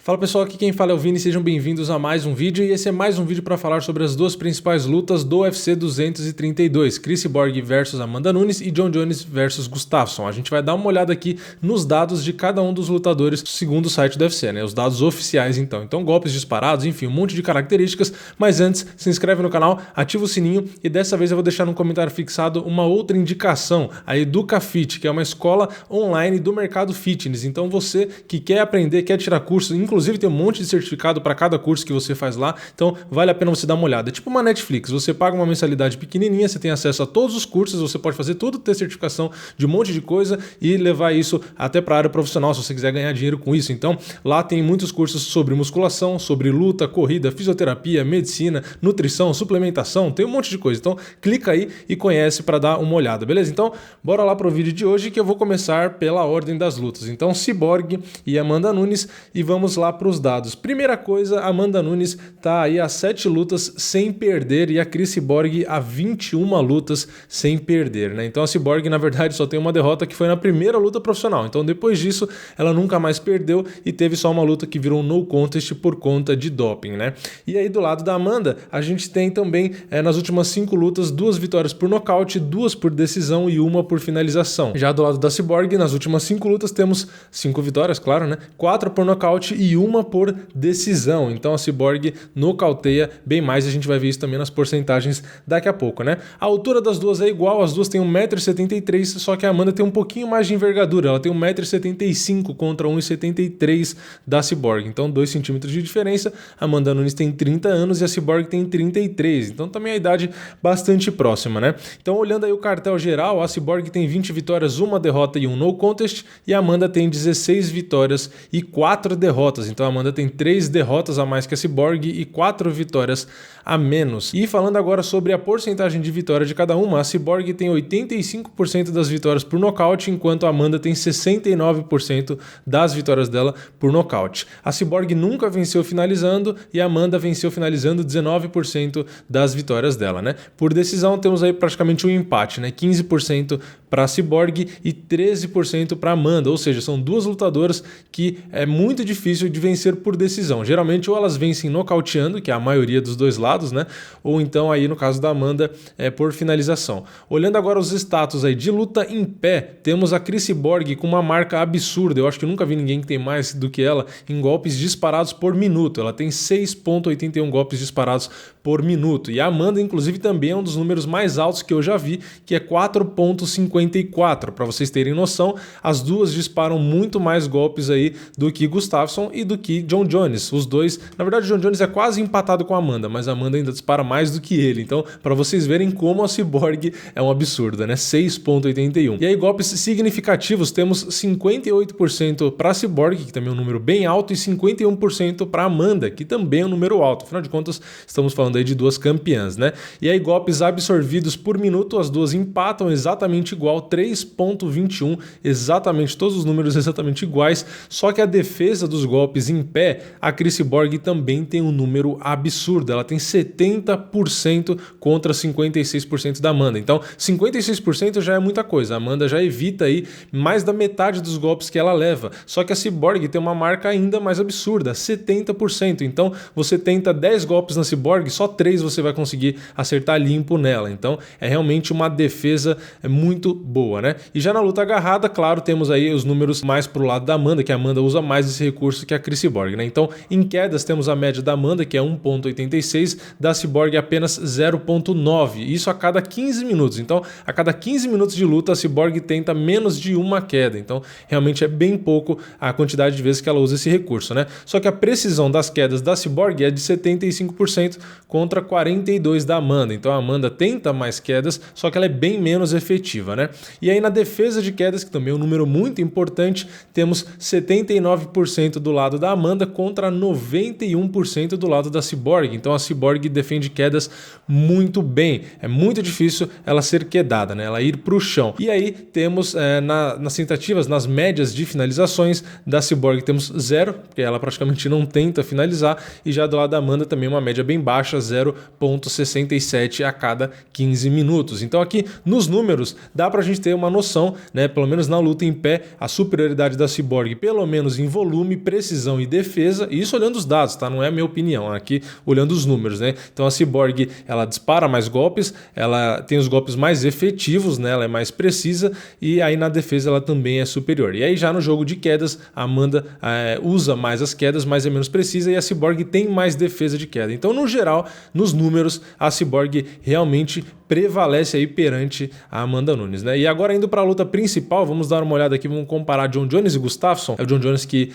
Fala pessoal, aqui quem fala é o Vini, sejam bem-vindos a mais um vídeo e esse é mais um vídeo para falar sobre as duas principais lutas do UFC 232, Chris Borg versus Amanda Nunes e Jon Jones versus Gustafsson. A gente vai dar uma olhada aqui nos dados de cada um dos lutadores segundo o site do UFC, né? Os dados oficiais então golpes disparados, enfim, um monte de características, mas antes, se inscreve no canal, ativa o sininho e dessa vez eu vou deixar no comentário fixado uma outra indicação, a EducaFit, que é uma escola online do mercado fitness. Então você que quer aprender, quer tirar curso, inclusive tem um monte de certificado para cada curso que você faz lá, então vale a pena você dar uma olhada. É tipo uma Netflix, você paga uma mensalidade pequenininha, você tem acesso a todos os cursos, você pode fazer tudo, ter certificação de um monte de coisa e levar isso até para a área profissional, se você quiser ganhar dinheiro com isso. Então lá tem muitos cursos sobre musculação, sobre luta, corrida, fisioterapia, medicina, nutrição, suplementação, tem um monte de coisa. Então clica aí e conhece para dar uma olhada, beleza? Então bora lá pro vídeo de hoje que eu vou começar pela ordem das lutas. Então Cyborg e Amanda Nunes e vamos lá para os dados. Primeira coisa, Amanda Nunes tá aí a 7 lutas sem perder e a Chris Borg a 21 lutas sem perder, né? Então a Cyborg na verdade só tem uma derrota que foi na primeira luta profissional. Então depois disso ela nunca mais perdeu e teve só uma luta que virou um no contest por conta de doping, né? E aí do lado da Amanda a gente tem também nas últimas 5 lutas 2 vitórias por nocaute, 2 por decisão e 1 por finalização. Já do lado da Cyborg nas últimas 5 lutas temos 5 vitórias, claro, né? 4 por nocaute e 1 por decisão. Então a Cyborg nocauteia bem mais e a gente vai ver isso também nas porcentagens daqui a pouco, né? A altura das duas é igual, as duas têm 1,73 m, só que a Amanda tem um pouquinho mais de envergadura, ela tem 1,75 m contra 1,73 m da Cyborg, então 2 centímetros de diferença. A Amanda Nunes tem 30 anos e a Cyborg tem 33, então também a idade bastante próxima, né? Então olhando aí o cartel geral, a Cyborg tem 20 vitórias, 1 derrota e 1 no contest e a Amanda tem 16 vitórias e 4 derrotas, então a Amanda tem 3 derrotas a mais que a Cyborg e 4 vitórias a menos. E falando agora sobre a porcentagem de vitória de cada uma, a Cyborg tem 85% das vitórias por nocaute, enquanto a Amanda tem 69% das vitórias dela por nocaute. A Cyborg nunca venceu finalizando e a Amanda venceu finalizando 19% das vitórias dela, né? Por decisão temos aí praticamente um empate, né? 15% para a Cyborg e 13% para a Amanda, ou seja, são duas lutadoras que é muito difícil de vencer por decisão. Geralmente ou elas vencem nocauteando, que é a maioria dos dois lados, né? Ou então aí no caso da Amanda é por finalização. Olhando agora os status aí de luta em pé, temos a Chris Borg com uma marca absurda. Eu acho que eu nunca vi ninguém que tem mais do que ela em golpes disparados por minuto. Ela tem 6,81 golpes disparados por minuto. E a Amanda, inclusive, também é um dos números mais altos que eu já vi, que é 4,54. Para vocês terem noção, as duas disparam muito mais golpes aí do que Gustafsson e do que Jon Jones. Os dois, na verdade, Jon Jones é quase empatado com a Amanda, mas a Amanda ainda dispara mais do que ele. Então, para vocês verem como a Cyborg é um absurdo, né? 6,81. E aí, golpes significativos, temos 58% para a Cyborg, que também é um número bem alto, e 51% para a Amanda, que também é um número alto. Afinal de contas, estamos falando aí de duas campeãs, né? E aí, golpes absorvidos por minuto, as duas empatam exatamente igual, 3,21, exatamente, todos os números exatamente iguais, só que a defesa dos golpes em pé, a Chris Borg também tem um número absurdo, ela tem 70% contra 56% da Amanda, então 56% já é muita coisa, a Amanda já evita aí mais da metade dos golpes que ela leva, só que a Cyborg tem uma marca ainda mais absurda, 70%, então você tenta 10 golpes na Cyborg, só 3 você vai conseguir acertar limpo nela, então é realmente uma defesa muito boa, né? E já na luta agarrada, claro, temos aí os números mais pro lado da Amanda, que a Amanda usa mais esse recurso que a Chris Borg, né? Então, em quedas temos a média da Amanda, que é 1,86, da Cyborg apenas 0,9, isso a cada 15 minutos. Então, a cada 15 minutos de luta, a Cyborg tenta menos de uma queda. Então, realmente é bem pouco a quantidade de vezes que ela usa esse recurso, né? Só que a precisão das quedas da Cyborg é de 75% contra 42% da Amanda. Então, a Amanda tenta mais quedas, só que ela é bem menos efetiva, né? E aí na defesa de quedas, que também é um número muito importante, temos 79% do lado da Amanda contra 91% do lado da Cyborg. Então a Cyborg defende quedas muito bem. É muito difícil ela ser quedada, né? Ela ir para o chão. E aí temos nas tentativas, nas médias de finalizações da Cyborg temos 0, porque ela praticamente não tenta finalizar. E já do lado da Amanda também uma média bem baixa, 0,67 a cada 15 minutos. Então aqui nos números dá pra gente ter uma noção, né, pelo menos na luta em pé, a superioridade da Cyborg, pelo menos em volume, precisão e defesa, e isso olhando os dados, tá? Não é a minha opinião, aqui olhando os números, né? Então a Cyborg, ela dispara mais golpes, ela tem os golpes mais efetivos, né? Ela é mais precisa e aí na defesa ela também é superior. E aí já no jogo de quedas, a Amanda usa mais as quedas, mas é menos precisa, e a Cyborg tem mais defesa de queda. Então, no geral, nos números, a Cyborg realmente prevalece aí perante a Amanda Nunes, né? E agora indo para a luta principal, vamos dar uma olhada aqui, vamos comparar Jon Jones e Gustafsson. É o Jon Jones que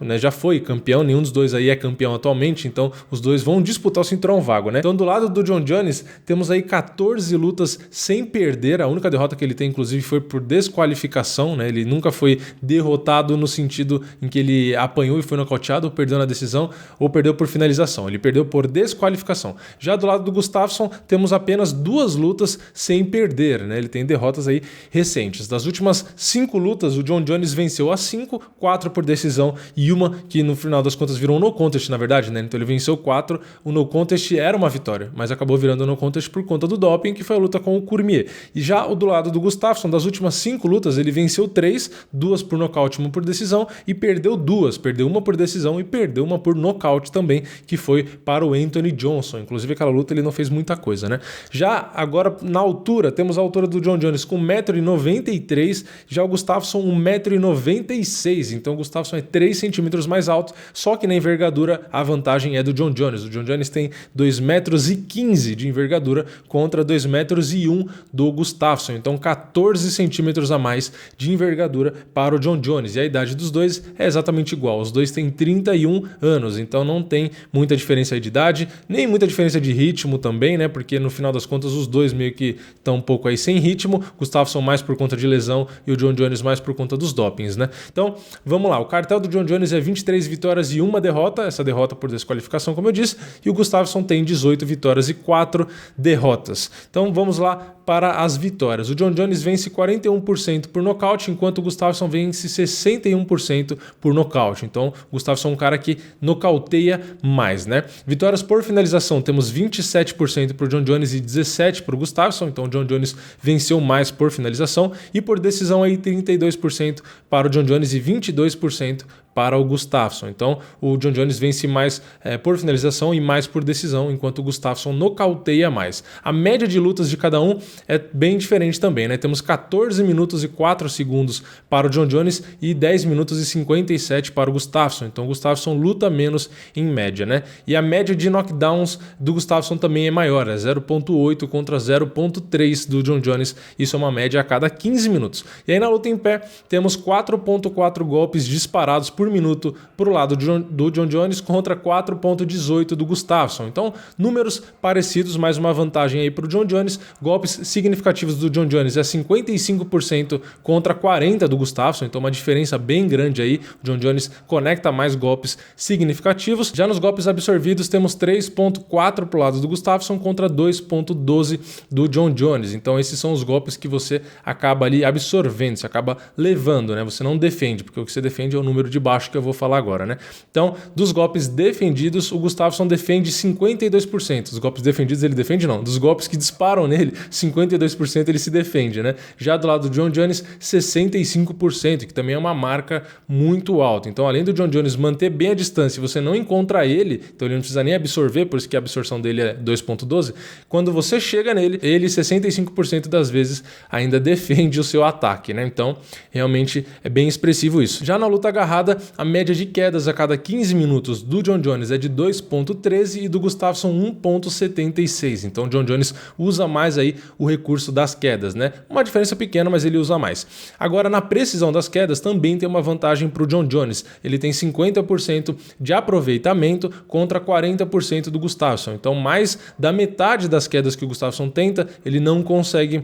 né, já foi campeão, nenhum dos dois aí é campeão atualmente, então os dois vão disputar o cinturão vago, né? Então do lado do Jon Jones, temos aí 14 lutas sem perder, a única derrota que ele tem inclusive foi por desqualificação, né? Ele nunca foi derrotado no sentido em que ele apanhou e foi nocauteado, ou perdeu na decisão, ou perdeu por finalização, ele perdeu por desqualificação. Já do lado do Gustafsson, temos apenas 2 lutas sem perder, né? Ele tem derrotas aí recentes. Das últimas 5 lutas, o Jon Jones venceu as 5, 4 por decisão e uma que no final das contas virou um no contest, na verdade, né? Então ele venceu 4, o no contest era uma vitória, mas acabou virando no contest por conta do doping, que foi a luta com o Cormier. E já do lado do Gustafsson, das últimas 5 lutas, ele venceu 3, 2 por nocaute, 1 por decisão, e perdeu 2, perdeu uma por decisão e perdeu uma por nocaute também, que foi para o Anthony Johnson. Inclusive aquela luta ele não fez muita coisa, né? Já agora na altura, temos a altura do Jon Jones com 1,93 m, já o Gustafsson 1,96 m, então o Gustafsson é 3 centímetros mais alto, só que na envergadura a vantagem é do Jon Jones. O Jon Jones tem 2,15 m de envergadura contra 2,01 m do Gustafsson, então 14 centímetros a mais de envergadura para o Jon Jones, e a idade dos dois é exatamente igual, os dois têm 31 anos, então não tem muita diferença de idade, nem muita diferença de ritmo também, né, porque no final das contas os dois meio que estão um pouco aí sem ritmo, Gustafsson mais por conta de lesão e o Jon Jones mais por conta dos dopings, né? Então, vamos lá, o cartel do Jon Jones é 23 vitórias e 1 derrota, essa derrota por desqualificação, como eu disse, e o Gustafsson tem 18 vitórias e 4 derrotas. Então, vamos lá para as vitórias. O Jon Jones vence 41% por nocaute, enquanto o Gustafsson vence 61% por nocaute. Então, o Gustafsson é um cara que nocauteia mais, né? Vitórias por finalização, temos 27% para o Jon Jones e 17% para o Gustafsson. Então, o Jon Jones venceu mais por finalização, e por decisão aí 32% para o Jon Jones e 22% para o Gustafsson. Então, o Jon Jones vence mais por finalização e mais por decisão, enquanto o Gustafsson nocauteia mais. A média de lutas de cada um é bem diferente também, né? Temos 14 minutos e 4 segundos para o Jon Jones e 10 minutos e 57 para o Gustafsson. Então, o Gustafsson luta menos em média, né? E a média de knockdowns do Gustafsson também é maior, é 0,8 contra 0,3 do Jon Jones. Isso é uma média a cada 15 minutos. E aí na luta em pé, temos 4,4 golpes disparados por minuto para o lado do Jon Jones contra 4,18 do Gustafsson. Então, números parecidos, mais uma vantagem aí para o Jon Jones. Golpes significativos do Jon Jones é 55% contra 40% do Gustafsson, então uma diferença bem grande aí. O Jon Jones conecta mais golpes significativos. Já nos golpes absorvidos, temos 3,4 para o lado do Gustafsson contra 2,12 do Jon Jones. Então, esses são os golpes que você acaba ali absorvendo, você acaba levando, né? Você não defende, porque o que você defende é o número de baixo que eu vou falar agora, né? Então, dos golpes defendidos, o Gustafsson defende 52%. Os golpes defendidos ele defende não. Dos golpes que disparam nele, 52% ele se defende, né? Já do lado do Jon Jones, 65%, que também é uma marca muito alta. Então, além do Jon Jones manter bem a distância, você não encontra ele, então ele não precisa nem absorver, por isso que a absorção dele é 2,12. Quando você chega nele, ele 65% das vezes ainda defende o seu ataque, né? Então, realmente é bem expressivo isso. Já na luta agarrada, a média de quedas a cada 15 minutos do Jon Jones é de 2,13 e do Gustafsson 1,76. Então, o Jon Jones usa mais aí o recurso das quedas, né? Uma diferença pequena, mas ele usa mais. Agora, na precisão das quedas, também tem uma vantagem para o Jon Jones. Ele tem 50% de aproveitamento contra 40% do Gustafsson. Então, mais da metade das quedas que o Gustafsson tenta, ele não consegue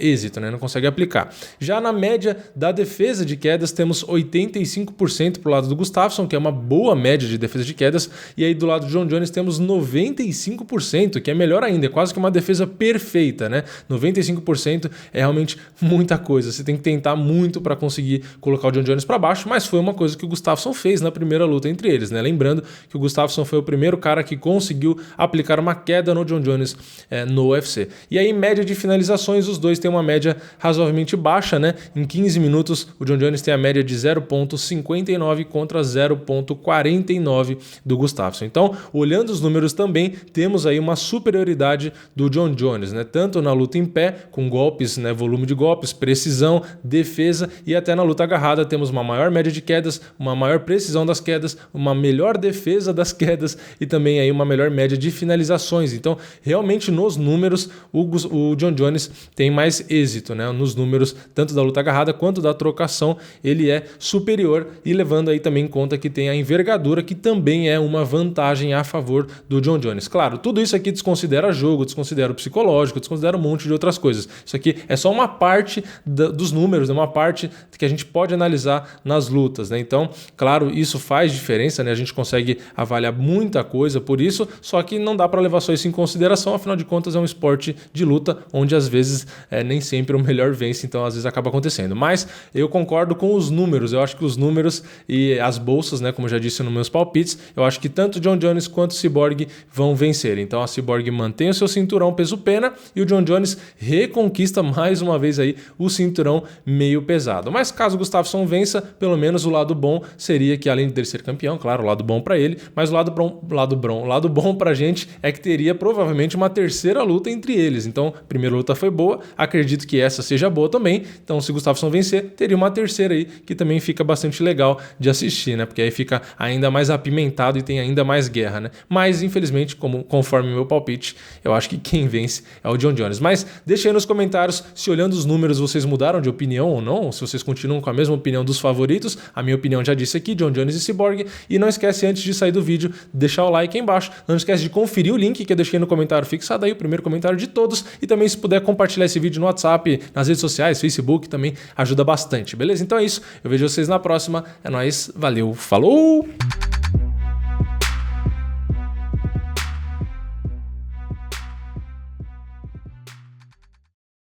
êxito, né? Não consegue aplicar. Já na média da defesa de quedas, temos 85% 80% pro lado do Gustafsson, que é uma boa média de defesa de quedas, e aí do lado do Jon Jones temos 95%, que é melhor ainda, é quase que uma defesa perfeita, né? 95% é realmente muita coisa, você tem que tentar muito para conseguir colocar o Jon Jones para baixo, mas foi uma coisa que o Gustafsson fez na primeira luta entre eles, né? Lembrando que o Gustafsson foi o primeiro cara que conseguiu aplicar uma queda no Jon Jones no UFC. E aí, média de finalizações, os dois têm uma média razoavelmente baixa, né? Em 15 minutos, o Jon Jones tem a média de 0,59 contra 0,49 do Gustafsson. Então, olhando os números também, temos aí uma superioridade do Jon Jones, né? Tanto na luta em pé, com golpes, né? Volume de golpes, precisão, defesa, e até na luta agarrada temos uma maior média de quedas, uma maior precisão das quedas, uma melhor defesa das quedas e também aí uma melhor média de finalizações. Então, realmente nos números, o Jon Jones tem mais êxito, né? Nos números tanto da luta agarrada quanto da trocação, ele é superior, e levando aí também em conta que tem a envergadura, que também é uma vantagem a favor do Jon Jones. Claro, tudo isso aqui desconsidera jogo, desconsidera o psicológico, desconsidera um monte de outras coisas. Isso aqui é só uma parte dos números, é uma parte que a gente pode analisar nas lutas, né? Então, claro, isso faz diferença, né? A gente consegue avaliar muita coisa por isso, só que não dá para levar só isso em consideração, afinal de contas é um esporte de luta onde às vezes nem sempre o melhor vence, então às vezes acaba acontecendo. Mas eu concordo com os números, eu acho que os números e as bolsas, né, como eu já disse nos meus palpites, eu acho que tanto o Jon Jones quanto o Cyborg vão vencer. Então a Cyborg mantém o seu cinturão peso-pena e o Jon Jones reconquista mais uma vez aí o cinturão meio pesado. Mas caso o Gustafsson vença, pelo menos o lado bom seria que, além dele ser campeão, claro, o lado bom para ele, mas o lado bom pra gente é que teria provavelmente uma terceira luta entre eles. Então, a primeira luta foi boa, acredito que essa seja boa também. Então, se o Gustafsson vencer, teria uma terceira aí que também fica bastante legal de assistir, né? Porque aí fica ainda mais apimentado e tem ainda mais guerra, né? Mas, infelizmente, conforme o meu palpite, eu acho que quem vence é o Jon Jones. Mas deixa aí nos comentários se, olhando os números, vocês mudaram de opinião ou não, se vocês continuam com a mesma opinião dos favoritos. A minha opinião já disse aqui, Jon Jones e Cyborg. E não esquece, antes de sair do vídeo, deixar o like aí embaixo. Não esquece de conferir o link que eu deixei no comentário fixado aí, o primeiro comentário de todos. E também, se puder, compartilhar esse vídeo no WhatsApp, nas redes sociais, Facebook, também ajuda bastante, beleza? Então é isso, eu vejo vocês na próxima. É nóis, valeu, falou!